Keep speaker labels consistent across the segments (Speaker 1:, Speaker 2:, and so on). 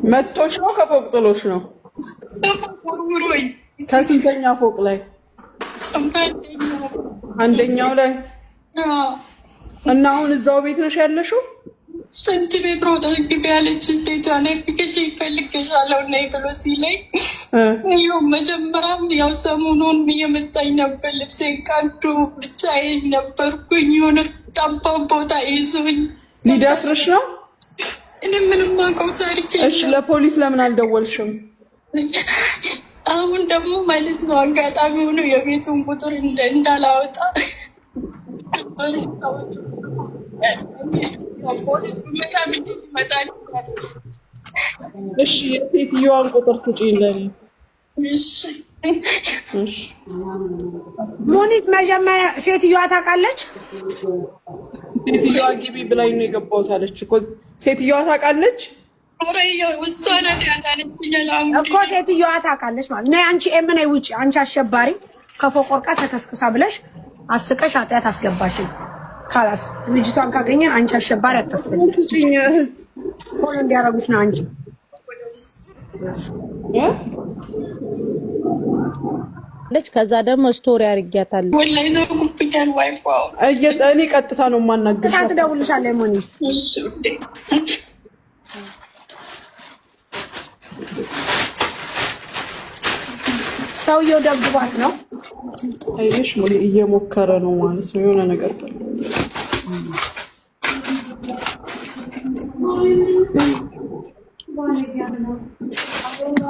Speaker 1: መጥቶሽ ነው ከፎቅ ጥሎሽ ነው? ከስንተኛ ፎቅ ላይ? አንደኛው ላይ። እና አሁን እዛው ቤት ነሽ ያለሽው?
Speaker 2: ሽንት ቤት ሮጠሽ ግቢ ያለች ሴት ነቅቼ ይፈልግሻለሁ እና ብሎ ሲለኝ ይኸው መጀመሪያም ያው ሰሞኑን እየመጣኝ ነበር። ልብሴን ቀዱ ብቻዬን ነበርኩኝ። የሆነ ጠባብ ቦታ ይዞኝ
Speaker 1: ሊደፍርሽ ነው?
Speaker 2: እኔ ምንም አውቀው ታሪክ።
Speaker 1: እሺ ለፖሊስ ለምን አልደወልሽም?
Speaker 2: አሁን ደግሞ ማለት ነው አጋጣሚ ሆኖ የቤቱን ቁጥር እንዳላወጣ
Speaker 1: እሺ የሴትዮዋን ቁጥር ስጪኝ ለኔ።
Speaker 3: ሙኒት መጀመሪያ ሴትዮዋ ታውቃለች?
Speaker 1: ሴትዮዋ ግቢ ብላኝ ነው የገባሁት አለች እኮ። ሴትዮዋ ታውቃለች
Speaker 3: እኮ ሴትዮዋ ታውቃለች ማለት ነው። አንቺ ነይ ውጪ፣ አንቺ አሸባሪ ከፎቅ ወርቃ ተከስክሳ ብለሽ አስቀሽ ኃጢአት አስገባሽኝ። ካላስ ልጅቷን ካገኘን አንቺ አሸባሪ አታስፈልጊ። ሆኖ እንዲያረጉሽ ነው አንቺ
Speaker 4: ልጅ። ከዛ ደግሞ ስቶሪ አድርጊያታለሁ።
Speaker 2: ወላሂ ዘጉብኛል። ዋይፋው
Speaker 1: እኔ ቀጥታ ነው የማናግርሽ።
Speaker 3: ትደውልልሻለች ሞኒ። ሰውየው ደብድቧት ነው።
Speaker 1: አይሽ ሞኒ እየሞከረ ነው ማለት ነው የሆነ ነገር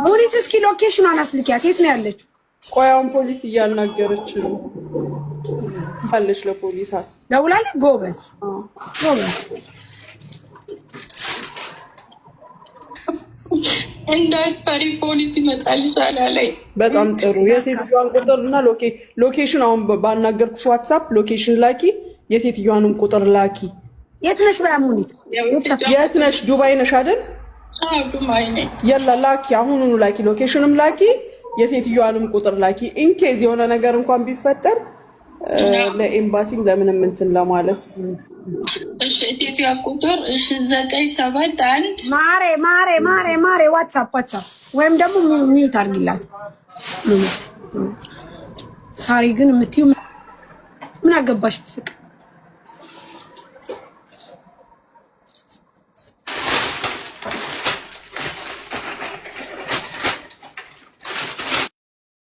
Speaker 3: ሙኒት እስኪ ሎኬሽኗን አስልኪያት። የት ነው ያለችው?
Speaker 1: ቆይ አሁን ፖሊስ እያናገረች ነው አለች። ለፖሊስ
Speaker 3: ደውላለች። ጎበዝ ጎበዝ።
Speaker 2: እንዳትፈሪ ፖሊስ ይመጣልሻል አለኝ።
Speaker 1: በጣም ጥሩ። የሴትዮዋን ቁጥርና ሎኬሽን አሁን ባናገርኩሽ ዋትሳፕ ሎኬሽን ላኪ፣ የሴትዮዋንም ቁጥር ላኪ።
Speaker 3: የት ነሽ ብላ ሙኒት?
Speaker 1: የት ነሽ? ዱባይ ነሽ አይደል?
Speaker 2: አዎ ዱባይ ነኝ።
Speaker 1: የላ ላኪ፣ አሁኑኑ ላኪ፣ ሎኬሽንም ላኪ፣ የሴትዮዋንም ቁጥር ላኪ። ኢንኬዝ የሆነ ነገር እንኳን ቢፈጠር ለኤምባሲም ለምንም እንትን ለማለት።
Speaker 2: እሺ የሴትዮዋ ቁጥር 971
Speaker 3: ማሬ ዋትሳፕ ወይም ደግሞ ሚዩት አድርጊላት። ሳሪ ግን የምትይው ምን አገባሽ? ብስቅ